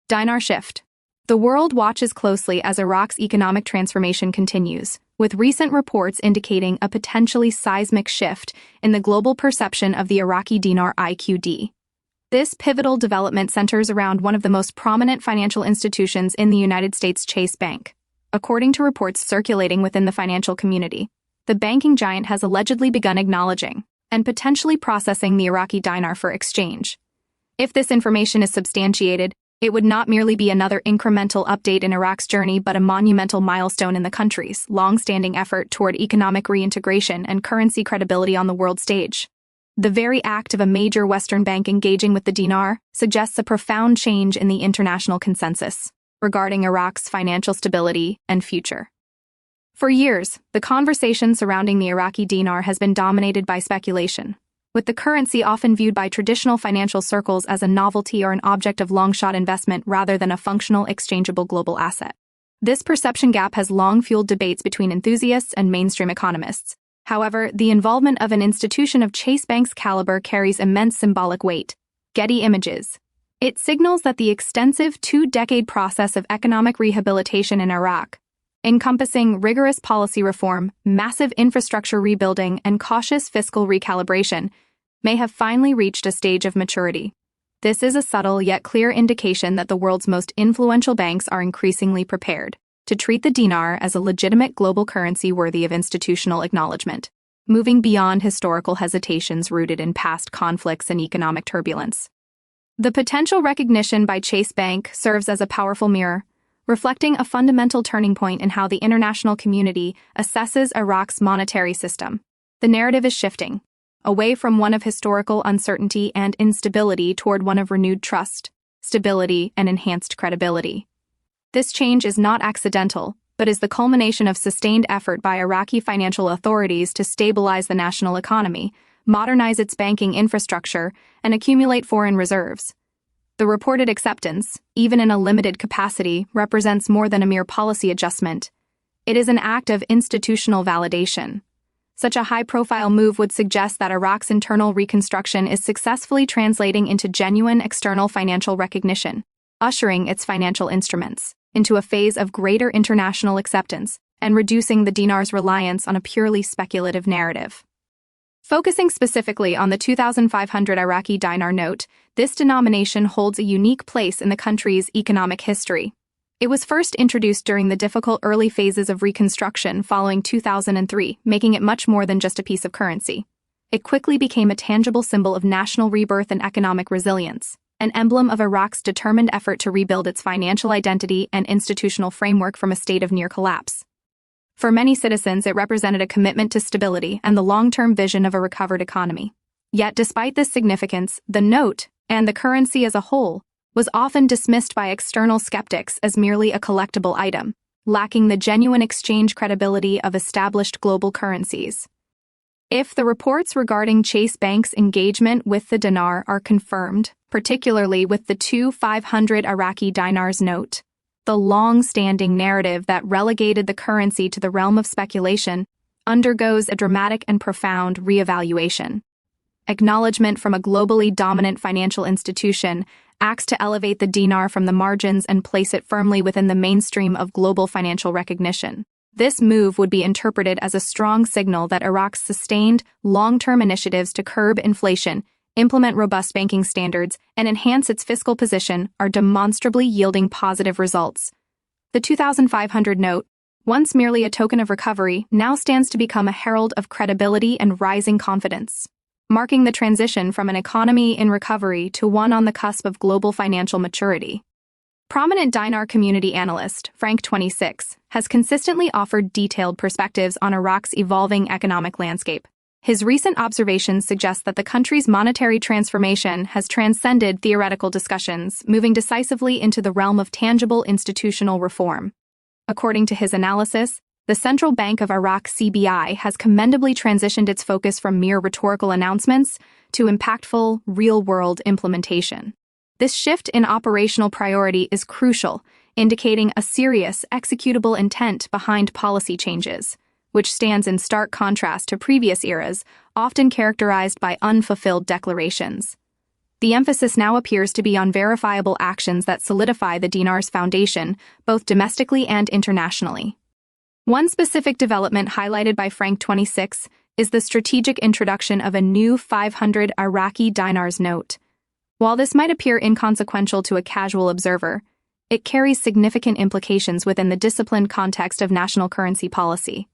Dinar Shift. The world watches closely as Iraq's economic transformation continues, with recent reports indicating a potentially seismic shift in the global perception of the Iraqi Dinar IQD. This pivotal development centers around one of the most prominent financial institutions in the United States, Chase Bank. According to reports circulating within the financial community, the banking giant has allegedly begun acknowledging and potentially processing the Iraqi dinar for exchange. If this information is substantiated, it would not merely be another incremental update in Iraq's journey but a monumental milestone in the country's long-standing effort toward economic reintegration and currency credibility on the world stage. The very act of a major Western bank engaging with the dinar suggests a profound change in the international consensus regarding Iraq's financial stability and future. For years, the conversation surrounding the Iraqi dinar has been dominated by speculation, with the currency often viewed by traditional financial circles as a novelty or an object of long-shot investment rather than a functional, exchangeable global asset. This perception gap has long fueled debates between enthusiasts and mainstream economists. However, the involvement of an institution of Chase Bank's caliber carries immense symbolic weight. Getty Images. It signals that the extensive two-decade process of economic rehabilitation in Iraq, encompassing rigorous policy reform, massive infrastructure rebuilding, and cautious fiscal recalibration, may have finally reached a stage of maturity. This is a subtle yet clear indication that the world's most influential banks are increasingly prepared to treat the dinar as a legitimate global currency worthy of institutional acknowledgement, moving beyond historical hesitations rooted in past conflicts and economic turbulence. The potential recognition by Chase Bank serves as a powerful mirror, reflecting a fundamental turning point in how the international community assesses Iraq's monetary system. The narrative is shifting, away from one of historical uncertainty and instability toward one of renewed trust, stability, and enhanced credibility. This change is not accidental, but is the culmination of sustained effort by Iraqi financial authorities to stabilize the national economy, modernize its banking infrastructure, and accumulate foreign reserves. The reported acceptance, even in a limited capacity, represents more than a mere policy adjustment. It is an act of institutional validation. Such a high-profile move would suggest that Iraq's internal reconstruction is successfully translating into genuine external financial recognition, ushering its financial instruments into a phase of greater international acceptance and reducing the dinar's reliance on a purely speculative narrative. Focusing specifically on the 2,500 Iraqi dinar note, this denomination holds a unique place in the country's economic history. It was first introduced during the difficult early phases of reconstruction following 2003, making it much more than just a piece of currency. It quickly became a tangible symbol of national rebirth and economic resilience, an emblem of Iraq's determined effort to rebuild its financial identity and institutional framework from a state of near collapse. For many citizens, it represented a commitment to stability and the long-term vision of a recovered economy. Yet, despite this significance, the note, and the currency as a whole, was often dismissed by external skeptics as merely a collectible item, lacking the genuine exchange credibility of established global currencies. If the reports regarding Chase Bank's engagement with the dinar are confirmed, particularly with the 2,500 Iraqi dinars note, the long-standing narrative that relegated the currency to the realm of speculation undergoes a dramatic and profound reevaluation. Acknowledgement from a globally dominant financial institution acts to elevate the dinar from the margins and place it firmly within the mainstream of global financial recognition. This move would be interpreted as a strong signal that Iraq's sustained, long-term initiatives to curb inflation, implement robust banking standards, and enhance its fiscal position are demonstrably yielding positive results. The 2,500 note, once merely a token of recovery, now stands to become a herald of credibility and rising confidence, marking the transition from an economy in recovery to one on the cusp of global financial maturity. Prominent dinar community analyst Frank26's has consistently offered detailed perspectives on Iraq's evolving economic landscape. His recent observations suggest that the country's monetary transformation has transcended theoretical discussions, moving decisively into the realm of tangible institutional reform. According to his analysis, the Central Bank of Iraq (CBI) has commendably transitioned its focus from mere rhetorical announcements to impactful, real-world implementation. This shift in operational priority is crucial, indicating a serious, executable intent behind policy changes, which stands in stark contrast to previous eras, often characterized by unfulfilled declarations. The emphasis now appears to be on verifiable actions that solidify the dinar's foundation, both domestically and internationally. One specific development highlighted by Frank26 is the strategic introduction of a new 500 Iraqi dinars note. While this might appear inconsequential to a casual observer, it carries significant implications within the disciplined context of national currency policy.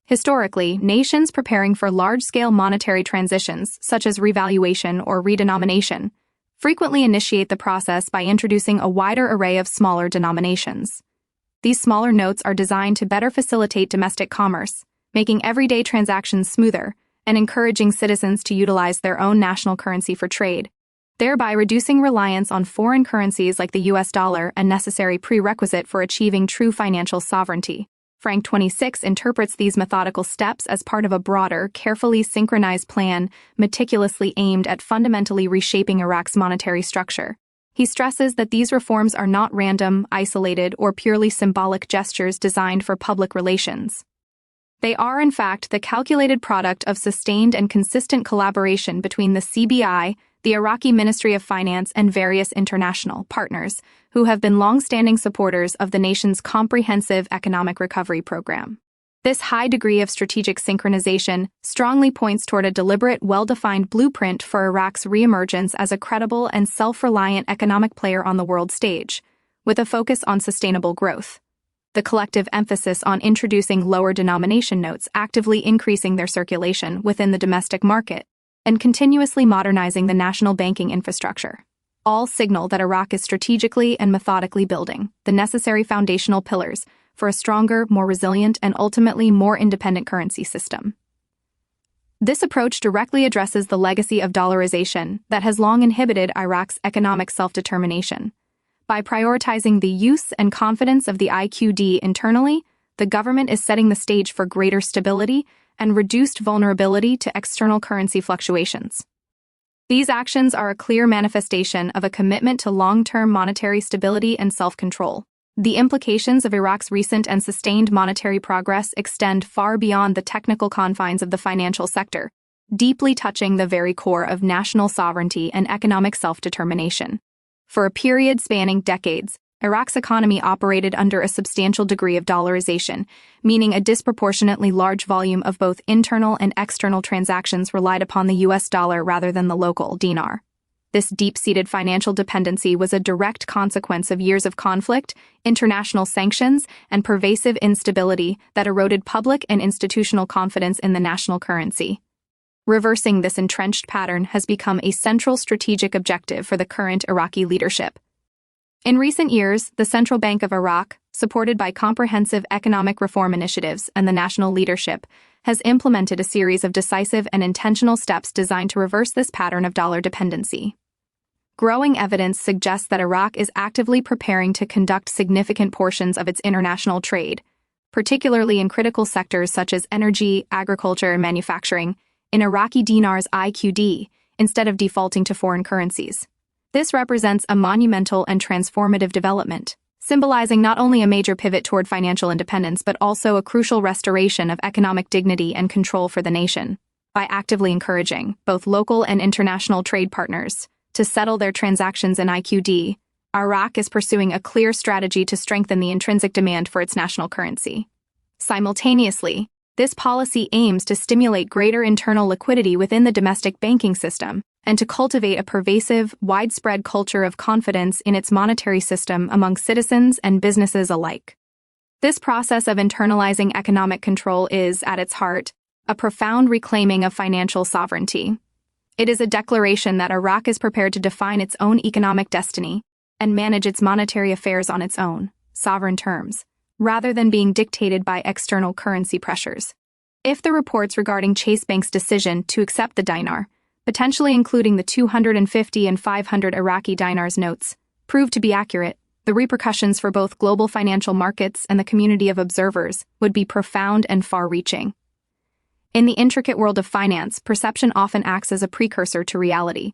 Historically, nations preparing for large-scale monetary transitions, such as revaluation or redenomination, frequently initiate the process by introducing a wider array of smaller denominations. These smaller notes are designed to better facilitate domestic commerce, making everyday transactions smoother and encouraging citizens to utilize their own national currency for trade, thereby reducing reliance on foreign currencies like the US dollar, a necessary prerequisite for achieving true financial sovereignty. Frank26 interprets these methodical steps as part of a broader, carefully synchronized plan meticulously aimed at fundamentally reshaping Iraq's monetary structure. He stresses that these reforms are not random, isolated, or purely symbolic gestures designed for public relations. They are, in fact, the calculated product of sustained and consistent collaboration between the CBI, the Iraqi Ministry of Finance, and various international partners who have been long-standing supporters of the nation's comprehensive economic recovery program. This high degree of strategic synchronization strongly points toward a deliberate, well-defined blueprint for Iraq's reemergence as a credible and self-reliant economic player on the world stage, with a focus on sustainable growth. The collective emphasis on introducing lower denomination notes, actively increasing their circulation within the domestic market, and continuously modernizing the national banking infrastructure, all signal that Iraq is strategically and methodically building the necessary foundational pillars for a stronger, more resilient, and ultimately more independent currency system. This approach directly addresses the legacy of dollarization that has long inhibited Iraq's economic self-determination. By prioritizing the use and confidence of the IQD internally, the government is setting the stage for greater stability and reduced vulnerability to external currency fluctuations. These actions are a clear manifestation of a commitment to long-term monetary stability and self-control. The implications of Iraq's recent and sustained monetary progress extend far beyond the technical confines of the financial sector, deeply touching the very core of national sovereignty and economic self-determination. For a period spanning decades, Iraq's economy operated under a substantial degree of dollarization, meaning a disproportionately large volume of both internal and external transactions relied upon the US dollar rather than the local dinar. This deep-seated financial dependency was a direct consequence of years of conflict, international sanctions, and pervasive instability that eroded public and institutional confidence in the national currency. Reversing this entrenched pattern has become a central strategic objective for the current Iraqi leadership. In recent years, the Central Bank of Iraq, supported by comprehensive economic reform initiatives and the national leadership, has implemented a series of decisive and intentional steps designed to reverse this pattern of dollar dependency. Growing evidence suggests that Iraq is actively preparing to conduct significant portions of its international trade, particularly in critical sectors such as energy, agriculture, and manufacturing, in Iraqi Dinar's IQD, instead of defaulting to foreign currencies. This represents a monumental and transformative development, symbolizing not only a major pivot toward financial independence but also a crucial restoration of economic dignity and control for the nation. By actively encouraging both local and international trade partners to settle their transactions in IQD, Iraq is pursuing a clear strategy to strengthen the intrinsic demand for its national currency. Simultaneously, this policy aims to stimulate greater internal liquidity within the domestic banking system and to cultivate a pervasive, widespread culture of confidence in its monetary system among citizens and businesses alike. This process of internalizing economic control is, at its heart, a profound reclaiming of financial sovereignty. It is a declaration that Iraq is prepared to define its own economic destiny and manage its monetary affairs on its own, sovereign terms, rather than being dictated by external currency pressures. If the reports regarding Chase Bank's decision to accept the dinar, potentially including the 250 and 500 Iraqi dinars notes, prove to be accurate, the repercussions for both global financial markets and the community of observers would be profound and far-reaching. In the intricate world of finance, perception often acts as a precursor to reality.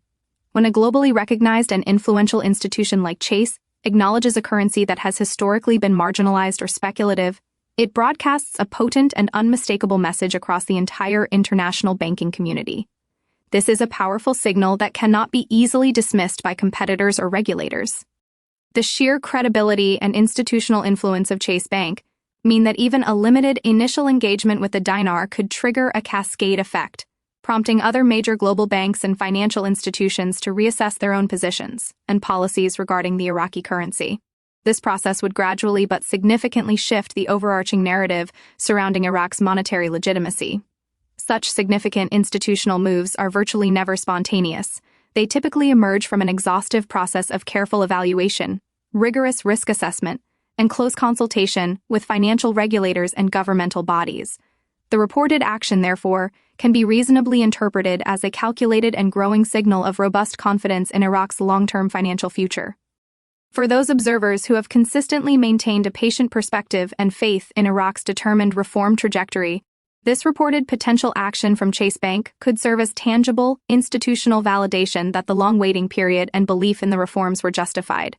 When a globally recognized and influential institution like Chase acknowledges a currency that has historically been marginalized or speculative, it broadcasts a potent and unmistakable message across the entire international banking community. This is a powerful signal that cannot be easily dismissed by competitors or regulators. The sheer credibility and institutional influence of Chase Bank mean that even a limited initial engagement with the dinar could trigger a cascade effect, prompting other major global banks and financial institutions to reassess their own positions and policies regarding the Iraqi currency. This process would gradually but significantly shift the overarching narrative surrounding Iraq's monetary legitimacy. Such significant institutional moves are virtually never spontaneous. They typically emerge from an exhaustive process of careful evaluation, rigorous risk assessment, and close consultation with financial regulators and governmental bodies. The reported action, therefore, can be reasonably interpreted as a calculated and growing signal of robust confidence in Iraq's long-term financial future. For those observers who have consistently maintained a patient perspective and faith in Iraq's determined reform trajectory, this reported potential action from Chase Bank could serve as tangible, institutional validation that the long waiting period and belief in the reforms were justified.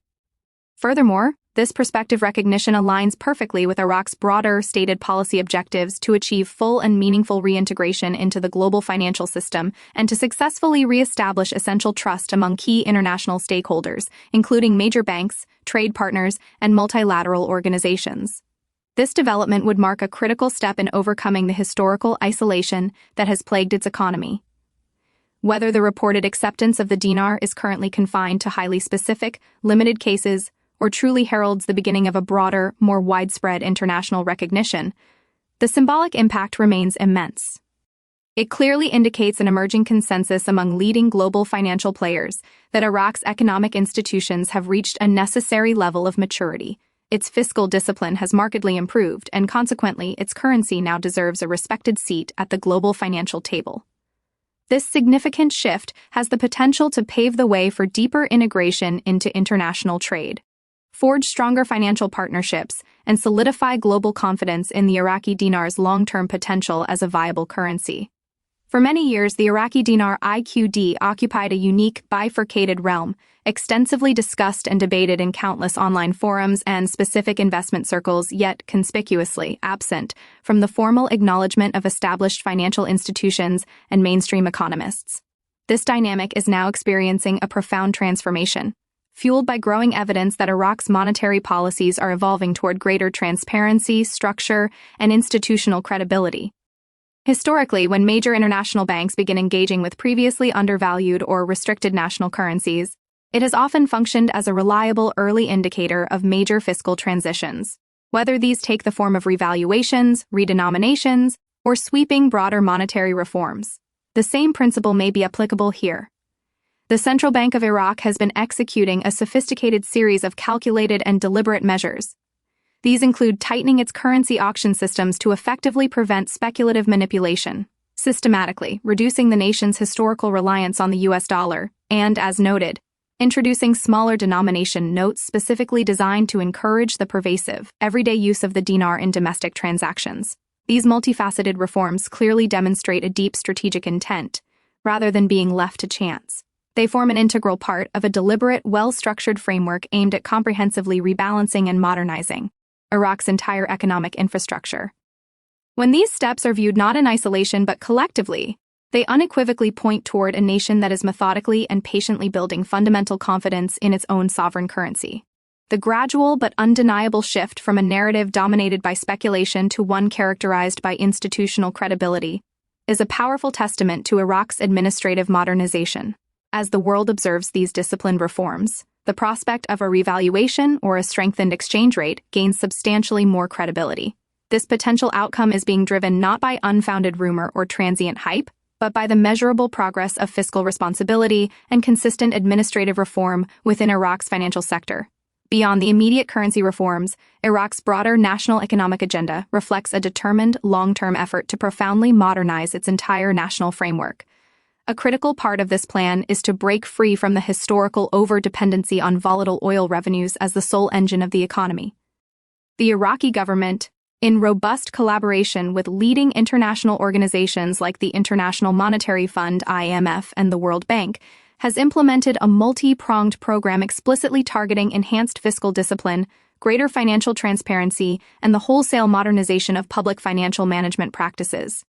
Furthermore, this prospective recognition aligns perfectly with Iraq's broader stated policy objectives to achieve full and meaningful reintegration into the global financial system and to successfully reestablish essential trust among key international stakeholders, including major banks, trade partners, and multilateral organizations. This development would mark a critical step in overcoming the historical isolation that has plagued its economy. Whether the reported acceptance of the dinar is currently confined to highly specific, limited cases, or truly heralds the beginning of a broader, more widespread international recognition, the symbolic impact remains immense. It clearly indicates an emerging consensus among leading global financial players that Iraq's economic institutions have reached a necessary level of maturity. Its fiscal discipline has markedly improved, and consequently, its currency now deserves a respected seat at the global financial table. This significant shift has the potential to pave the way for deeper integration into international trade, forge stronger financial partnerships, and solidify global confidence in the Iraqi dinar's long-term potential as a viable currency. For many years, the Iraqi Dinar IQD occupied a unique, bifurcated realm, extensively discussed and debated in countless online forums and specific investment circles, yet conspicuously absent from the formal acknowledgement of established financial institutions and mainstream economists. This dynamic is now experiencing a profound transformation, fueled by growing evidence that Iraq's monetary policies are evolving toward greater transparency, structure, and institutional credibility. Historically, when major international banks begin engaging with previously undervalued or restricted national currencies, it has often functioned as a reliable early indicator of major fiscal transitions. Whether these take the form of revaluations, redenominations, or sweeping broader monetary reforms, the same principle may be applicable here. The Central Bank of Iraq has been executing a sophisticated series of calculated and deliberate measures. These include tightening its currency auction systems to effectively prevent speculative manipulation, systematically reducing the nation's historical reliance on the US dollar, and, as noted, introducing smaller denomination notes specifically designed to encourage the pervasive, everyday use of the dinar in domestic transactions. These multifaceted reforms clearly demonstrate a deep strategic intent, rather than being left to chance. They form an integral part of a deliberate, well-structured framework aimed at comprehensively rebalancing and modernizing Iraq's entire economic infrastructure. When these steps are viewed not in isolation but collectively, they unequivocally point toward a nation that is methodically and patiently building fundamental confidence in its own sovereign currency. The gradual but undeniable shift from a narrative dominated by speculation to one characterized by institutional credibility is a powerful testament to Iraq's administrative modernization. As the world observes these disciplined reforms, the prospect of a revaluation or a strengthened exchange rate gains substantially more credibility. This potential outcome is being driven not by unfounded rumor or transient hype, but by the measurable progress of fiscal responsibility and consistent administrative reform within Iraq's financial sector. Beyond the immediate currency reforms, Iraq's broader national economic agenda reflects a determined, long-term effort to profoundly modernize its entire national framework. A critical part of this plan is to break free from the historical over-dependency on volatile oil revenues as the sole engine of the economy. The Iraqi government, in robust collaboration with leading international organizations like the International Monetary Fund (IMF) and the World Bank, has implemented a multi-pronged program explicitly targeting enhanced fiscal discipline, greater financial transparency, and the wholesale modernization of public financial management practices.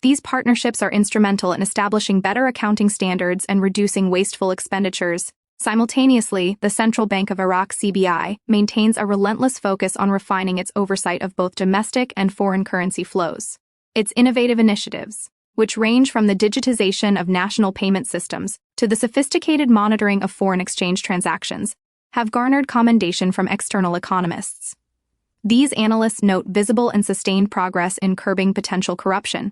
These partnerships are instrumental in establishing better accounting standards and reducing wasteful expenditures. Simultaneously, the Central Bank of Iraq (CBI) maintains a relentless focus on refining its oversight of both domestic and foreign currency flows. Its innovative initiatives, which range from the digitization of national payment systems to the sophisticated monitoring of foreign exchange transactions, have garnered commendation from external economists. These analysts note visible and sustained progress in curbing potential corruption,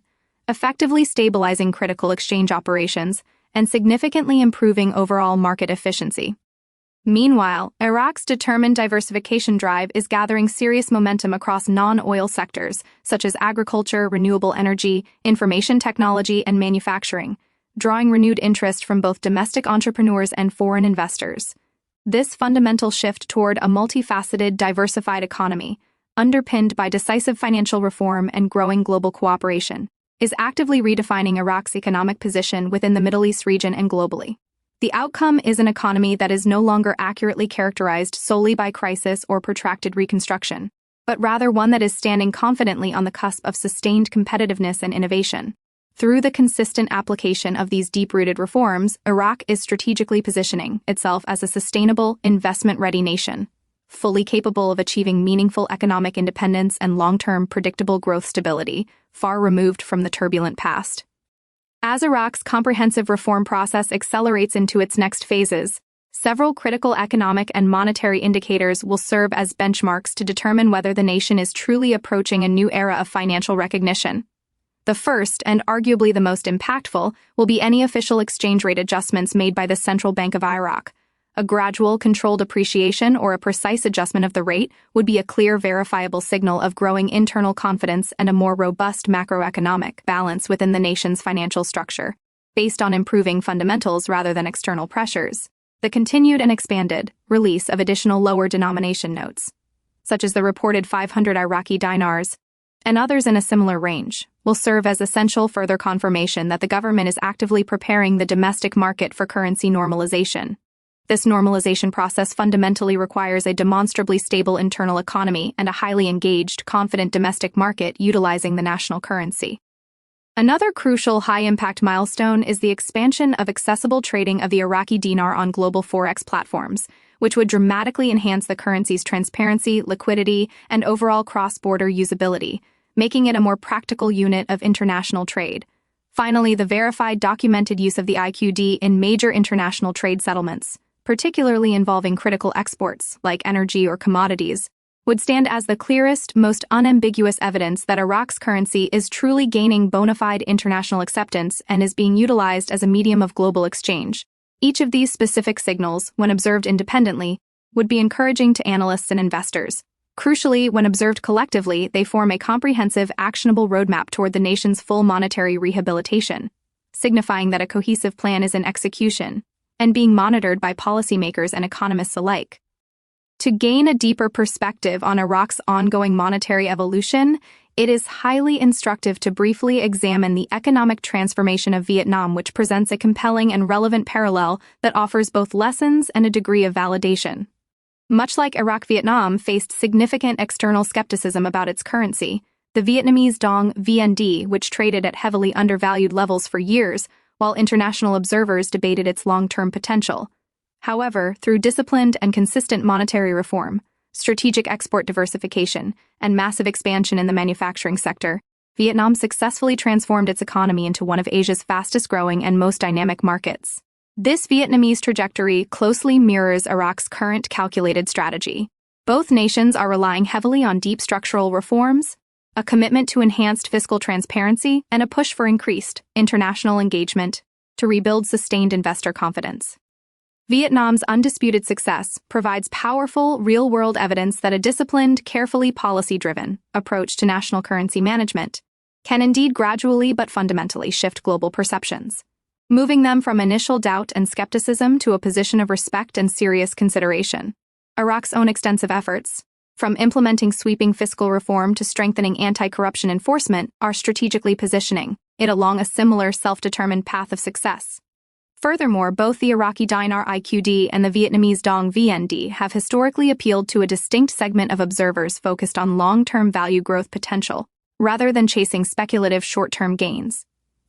effectively stabilizing critical exchange operations, and significantly improving overall market efficiency. Meanwhile, Iraq's determined diversification drive is gathering serious momentum across non-oil sectors, such as agriculture, renewable energy, information technology, and manufacturing, drawing renewed interest from both domestic entrepreneurs and foreign investors. This fundamental shift toward a multifaceted, diversified economy, underpinned by decisive financial reform and growing global cooperation, is actively redefining Iraq's economic position within the Middle East region and globally. The outcome is an economy that is no longer accurately characterized solely by crisis or protracted reconstruction, but rather one that is standing confidently on the cusp of sustained competitiveness and innovation. Through the consistent application of these deep-rooted reforms, Iraq is strategically positioning itself as a sustainable, investment-ready nation, fully capable of achieving meaningful economic independence and long-term predictable growth stability, far removed from the turbulent past. As Iraq's comprehensive reform process accelerates into its next phases, several critical economic and monetary indicators will serve as benchmarks to determine whether the nation is truly approaching a new era of financial recognition. The first, and arguably the most impactful, will be any official exchange rate adjustments made by the Central Bank of Iraq. A gradual, controlled appreciation or a precise adjustment of the rate would be a clear, verifiable signal of growing internal confidence and a more robust macroeconomic balance within the nation's financial structure, based on improving fundamentals rather than external pressures. The continued and expanded release of additional lower denomination notes, such as the reported 500 Iraqi dinars, and others in a similar range, will serve as essential further confirmation that the government is actively preparing the domestic market for currency normalization. This normalization process fundamentally requires a demonstrably stable internal economy and a highly engaged, confident domestic market utilizing the national currency. Another crucial high-impact milestone is the expansion of accessible trading of the Iraqi dinar on global forex platforms, which would dramatically enhance the currency's transparency, liquidity, and overall cross-border usability, making it a more practical unit of international trade. Finally, the verified documented use of the IQD in major international trade settlements, particularly involving critical exports like energy or commodities, would stand as the clearest, most unambiguous evidence that Iraq's currency is truly gaining bona fide international acceptance and is being utilized as a medium of global exchange. Each of these specific signals, when observed independently, would be encouraging to analysts and investors. Crucially, when observed collectively, they form a comprehensive, actionable roadmap toward the nation's full monetary rehabilitation, signifying that a cohesive plan is in execution and being monitored by policymakers and economists alike. To gain a deeper perspective on Iraq's ongoing monetary evolution, it is highly instructive to briefly examine the economic transformation of Vietnam, which presents a compelling and relevant parallel that offers both lessons and a degree of validation. Much like Iraq, Vietnam faced significant external skepticism about its currency. The Vietnamese dong VND, which traded at heavily undervalued levels for years, while international observers debated its long-term potential. However, through disciplined and consistent monetary reform, strategic export diversification, and massive expansion in the manufacturing sector, Vietnam successfully transformed its economy into one of Asia's fastest-growing and most dynamic markets. This Vietnamese trajectory closely mirrors Iraq's current calculated strategy. Both nations are relying heavily on deep structural reforms, a commitment to enhanced fiscal transparency, and a push for increased international engagement to rebuild sustained investor confidence. Vietnam's undisputed success provides powerful, real-world evidence that a disciplined, carefully policy-driven approach to national currency management can indeed gradually but fundamentally shift global perceptions, moving them from initial doubt and skepticism to a position of respect and serious consideration. Iraq's own extensive efforts, from implementing sweeping fiscal reform to strengthening anti-corruption enforcement, are strategically positioning it along a similar self-determined path of success. Furthermore, both the Iraqi Dinar IQD and the Vietnamese dong VND have historically appealed to a distinct segment of observers focused on long-term value growth potential, rather than chasing speculative short-term gains.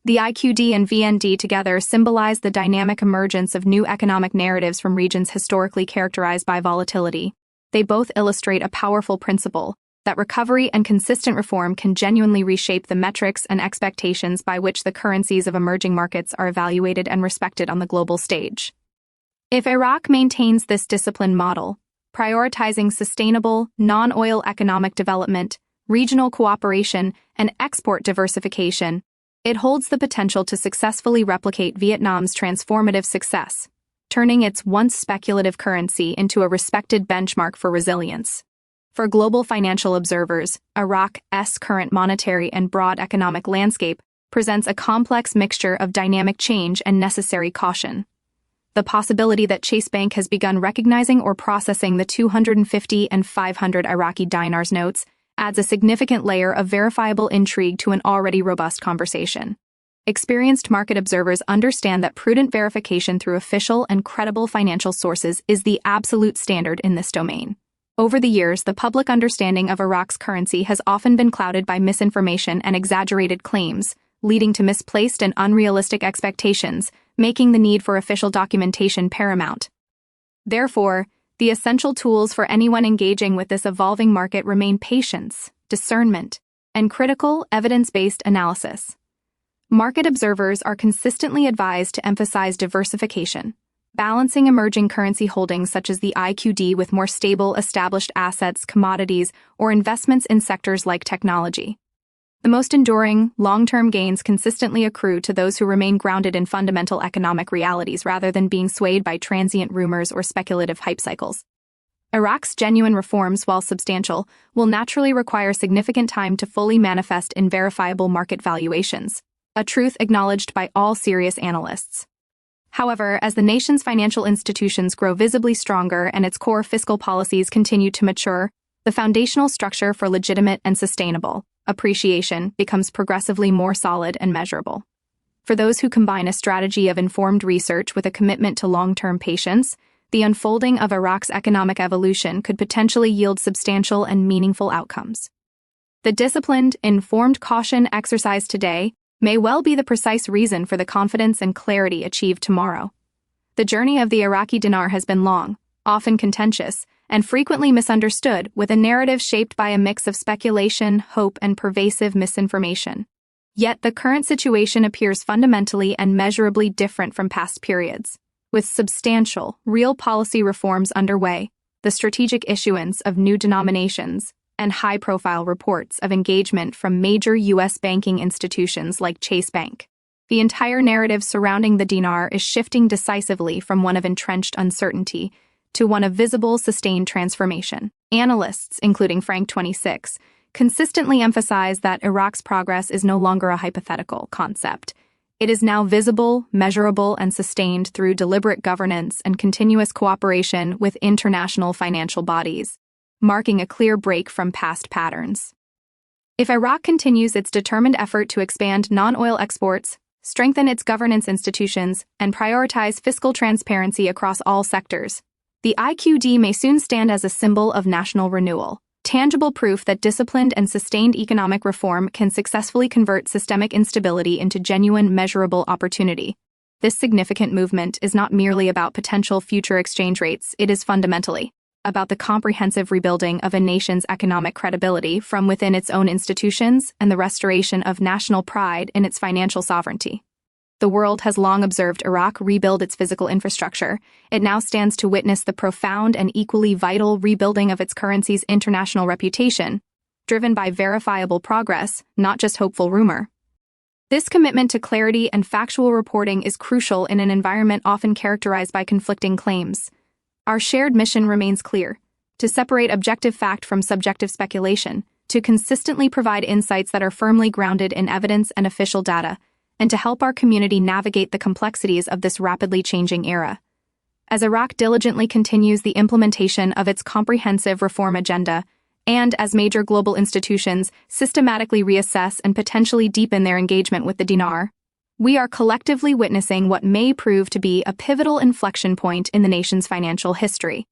The IQD and VND together symbolize the dynamic emergence of new economic narratives from regions historically characterized by volatility. They both illustrate a powerful principle that recovery and consistent reform can genuinely reshape the metrics and expectations by which the currencies of emerging markets are evaluated and respected on the global stage. If Iraq maintains this disciplined model, prioritizing sustainable, non-oil economic development, regional cooperation, and export diversification, it holds the potential to successfully replicate Vietnam's transformative success, turning its once speculative currency into a respected benchmark for resilience. For global financial observers, Iraq's current monetary and broad economic landscape presents a complex mixture of dynamic change and necessary caution. The possibility that Chase Bank has begun recognizing or processing the 250 and 500 Iraqi dinars notes adds a significant layer of verifiable intrigue to an already robust conversation. Experienced market observers understand that prudent verification through official and credible financial sources is the absolute standard in this domain. Over the years, the public understanding of Iraq's currency has often been clouded by misinformation and exaggerated claims, leading to misplaced and unrealistic expectations, making the need for official documentation paramount. Therefore, the essential tools for anyone engaging with this evolving market remain patience, discernment, and critical, evidence-based analysis. Market observers are consistently advised to emphasize diversification, balancing emerging currency holdings such as the IQD with more stable, established assets, commodities, or investments in sectors like technology. The most enduring, long-term gains consistently accrue to those who remain grounded in fundamental economic realities rather than being swayed by transient rumors or speculative hype cycles. Iraq's genuine reforms, while substantial, will naturally require significant time to fully manifest in verifiable market valuations, a truth acknowledged by all serious analysts. However, as the nation's financial institutions grow visibly stronger and its core fiscal policies continue to mature, the foundational structure for legitimate and sustainable appreciation becomes progressively more solid and measurable. For those who combine a strategy of informed research with a commitment to long-term patience, the unfolding of Iraq's economic evolution could potentially yield substantial and meaningful outcomes. The disciplined, informed caution exercised today may well be the precise reason for the confidence and clarity achieved tomorrow. The journey of the Iraqi dinar has been long, often contentious, and frequently misunderstood, with a narrative shaped by a mix of speculation, hope, and pervasive misinformation. Yet the current situation appears fundamentally and measurably different from past periods. With substantial, real policy reforms underway, the strategic issuance of new denominations, and high-profile reports of engagement from major U.S. banking institutions like Chase Bank, the entire narrative surrounding the dinar is shifting decisively from one of entrenched uncertainty to one of visible, sustained transformation. Analysts, including Frank26's, consistently emphasize that Iraq's progress is no longer a hypothetical concept. It is now visible, measurable, and sustained through deliberate governance and continuous cooperation with international financial bodies, marking a clear break from past patterns. If Iraq continues its determined effort to expand non-oil exports, strengthen its governance institutions, and prioritize fiscal transparency across all sectors, the IQD may soon stand as a symbol of national renewal, tangible proof that disciplined and sustained economic reform can successfully convert systemic instability into genuine, measurable opportunity. This significant movement is not merely about potential future exchange rates, it is fundamentally about the comprehensive rebuilding of a nation's economic credibility from within its own institutions and the restoration of national pride in its financial sovereignty. The world has long observed Iraq rebuild its physical infrastructure. It now stands to witness the profound and equally vital rebuilding of its currency's international reputation, driven by verifiable progress, not just hopeful rumor. This commitment to clarity and factual reporting is crucial in an environment often characterized by conflicting claims. Our shared mission remains clear: to separate objective fact from subjective speculation, to consistently provide insights that are firmly grounded in evidence and official data, and to help our community navigate the complexities of this rapidly changing era. As Iraq diligently continues the implementation of its comprehensive reform agenda, and as major global institutions systematically reassess and potentially deepen their engagement with the dinar, we are collectively witnessing what may prove to be a pivotal inflection point in the nation's financial history.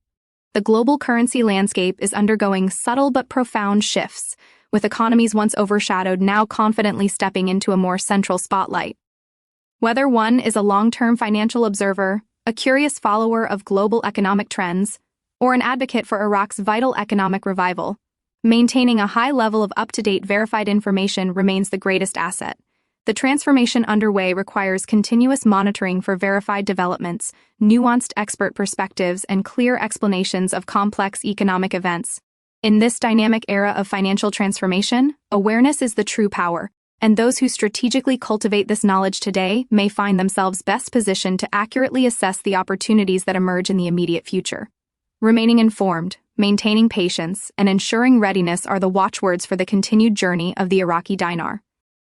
The global currency landscape is undergoing subtle but profound shifts, with economies once overshadowed now confidently stepping into a more central spotlight. Whether one is a long-term financial observer, a curious follower of global economic trends, or an advocate for Iraq's vital economic revival, maintaining a high level of up-to-date verified information remains the greatest asset. The transformation underway requires continuous monitoring for verified developments, nuanced expert perspectives, and clear explanations of complex economic events. In this dynamic era of financial transformation, awareness is the true power, and those who strategically cultivate this knowledge today may find themselves best positioned to accurately assess the opportunities that emerge in the immediate future. Remaining informed, maintaining patience, and ensuring readiness are the watchwords for the continued journey of the Iraqi dinar.